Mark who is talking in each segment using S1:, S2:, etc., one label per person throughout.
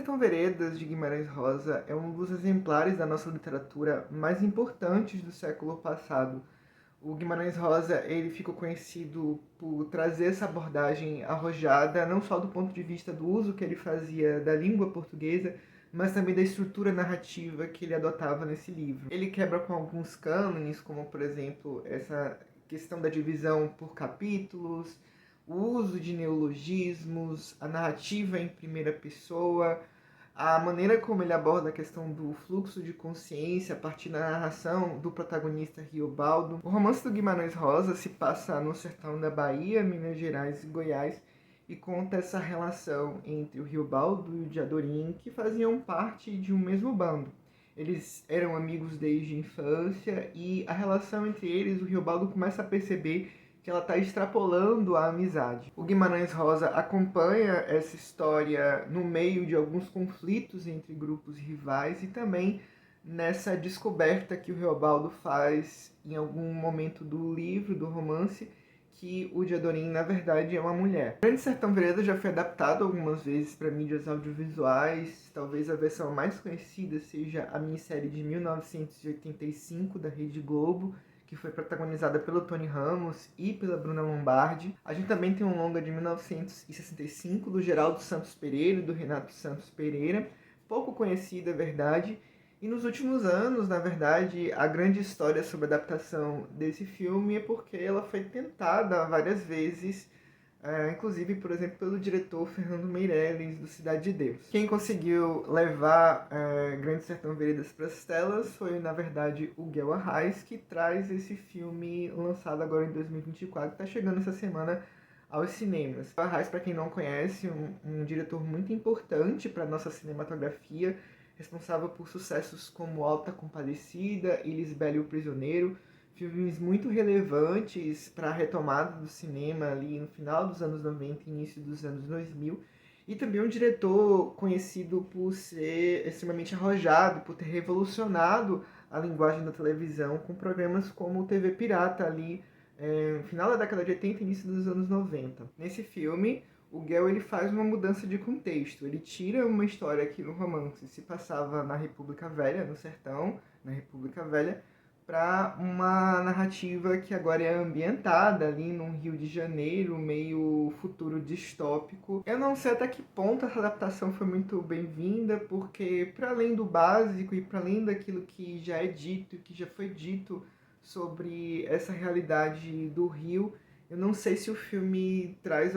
S1: Sertão Veredas, de Guimarães Rosa, é um dos exemplares da nossa literatura mais importantes do século passado. O Guimarães Rosa, ele ficou conhecido por trazer essa abordagem arrojada, não só do ponto de vista do uso que ele fazia da língua portuguesa, mas também da estrutura narrativa que ele adotava nesse livro. Ele quebra com alguns cânones, como, por exemplo, essa questão da divisão por capítulos, o uso de neologismos, a narrativa em primeira pessoa, a maneira como ele aborda a questão do fluxo de consciência a partir da narração do protagonista Riobaldo. O romance do Guimarães Rosa se passa no sertão da Bahia, Minas Gerais e Goiás e conta essa relação entre o Riobaldo e o Diadorim, que faziam parte de um mesmo bando. Eles eram amigos desde a infância e a relação entre eles, o Riobaldo começa a perceber que ela está extrapolando a amizade. O Guimarães Rosa acompanha essa história no meio de alguns conflitos entre grupos rivais e também nessa descoberta que o Riobaldo faz em algum momento do livro, do romance, que o Diadorim, na verdade, é uma mulher. O Grande Sertão Veredas já foi adaptado algumas vezes para mídias audiovisuais. Talvez a versão mais conhecida seja a minissérie de 1985 da Rede Globo, que foi protagonizada pelo Tony Ramos e pela Bruna Lombardi. A gente também tem um longa de 1965 do Geraldo Santos Pereira e do Renato Santos Pereira, pouco conhecida, é verdade. E nos últimos anos, na verdade, a grande história sobre a adaptação desse filme é porque ela foi tentada várias vezes, inclusive, por exemplo, pelo diretor Fernando Meirelles, do Cidade de Deus. Quem conseguiu levar Grande Sertão Veredas para as telas foi, na verdade, o Guel Arraes, que traz esse filme lançado agora em 2024, que está chegando essa semana aos cinemas. O Arraes, para quem não conhece, um diretor muito importante para a nossa cinematografia, responsável por sucessos como Alta Compadecida e Lisbela e o Prisioneiro, filmes muito relevantes para a retomada do cinema ali no final dos anos 90 e início dos anos 2000, e também um diretor conhecido por ser extremamente arrojado, por ter revolucionado a linguagem da televisão com programas como o TV Pirata ali no final da década de 80 e início dos anos 90. Nesse filme, o Guel ele faz uma mudança de contexto. Ele tira uma história que no romance se passava na República Velha, no sertão, na República Velha, para uma narrativa que agora é ambientada ali num Rio de Janeiro, meio futuro distópico. Eu não sei até que ponto essa adaptação foi muito bem-vinda, porque para além do básico e para além daquilo que já é dito, que já foi dito sobre essa realidade do Rio, eu não sei se o filme traz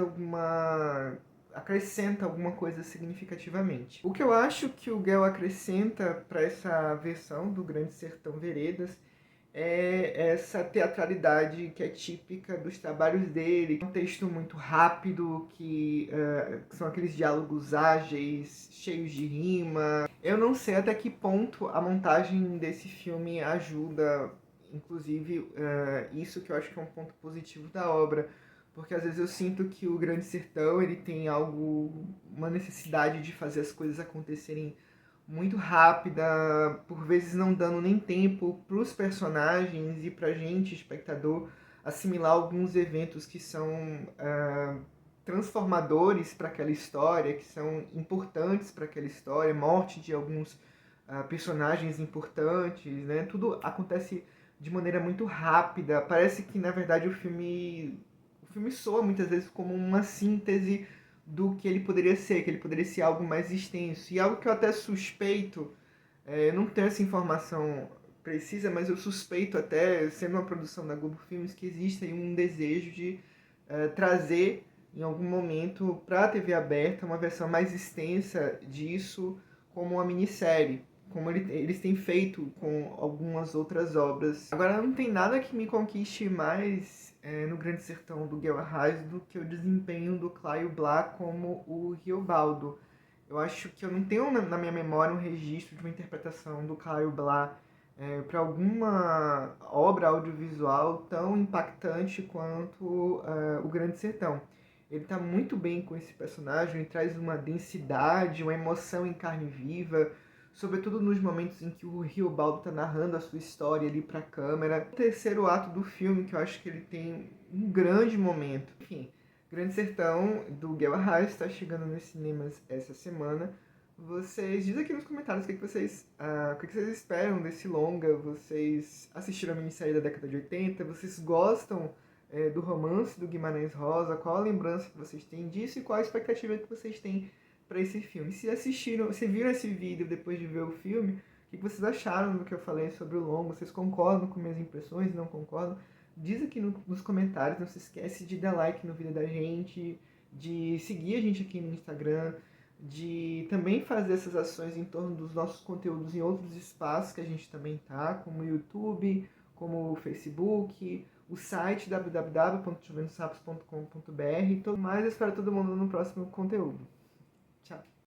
S1: acrescenta alguma coisa significativamente. O que eu acho que o Guel acrescenta para essa versão do Grande Sertão Veredas é essa teatralidade que é típica dos trabalhos dele. É um texto muito rápido, que são aqueles diálogos ágeis, cheios de rima. Eu não sei até que ponto a montagem desse filme ajuda, inclusive, isso que eu acho que é um ponto positivo da obra, porque às vezes eu sinto que o Grande Sertão ele tem uma necessidade de fazer as coisas acontecerem muito rápida, por vezes não dando nem tempo para os personagens e para a gente, espectador, assimilar alguns eventos que são transformadores para aquela história, que são importantes para aquela história, morte de alguns personagens importantes, né? Tudo acontece de maneira muito rápida. Parece que, na verdade, o filme soa muitas vezes como uma síntese do que ele poderia ser, que ele poderia ser algo mais extenso. E algo que eu até suspeito, eu não tenho essa informação precisa, mas eu suspeito até, sendo uma produção da Globo Filmes, que existe aí um desejo de trazer em algum momento para a TV aberta uma versão mais extensa disso como uma minissérie, como eles têm feito com algumas outras obras. Agora, não tem nada que me conquiste mais no Grande Sertão do Guel Arraes do que o desempenho do Caio Blá como o Riobaldo. Eu acho que eu não tenho na minha memória um registro de uma interpretação do Caio Blá para alguma obra audiovisual tão impactante quanto o Grande Sertão. Ele está muito bem com esse personagem, ele traz uma densidade, uma emoção em carne viva, sobretudo nos momentos em que o Riobaldo está narrando a sua história ali para a câmera. O terceiro ato do filme, que eu acho que ele tem um grande momento. Enfim, Grande Sertão, do Guel Arraes, está chegando nos cinemas essa semana. Vocês dizem aqui nos comentários o que vocês esperam desse longa. Vocês assistiram a minissérie da década de 80? Vocês gostam do romance do Guimarães Rosa? Qual a lembrança que vocês têm disso e qual a expectativa que vocês têm para esse filme? Se viram esse vídeo depois de ver o filme, o que vocês acharam do que eu falei sobre o longa? Vocês concordam com minhas impressões? Não concordam? Diz aqui nos comentários. Não se esquece de dar like no vídeo da gente, de seguir a gente aqui no Instagram, de também fazer essas ações em torno dos nossos conteúdos em outros espaços que a gente também tá, como o YouTube, como o Facebook, o site www.juventussapos.com.br e tudo mais. Eu espero todo mundo no próximo conteúdo.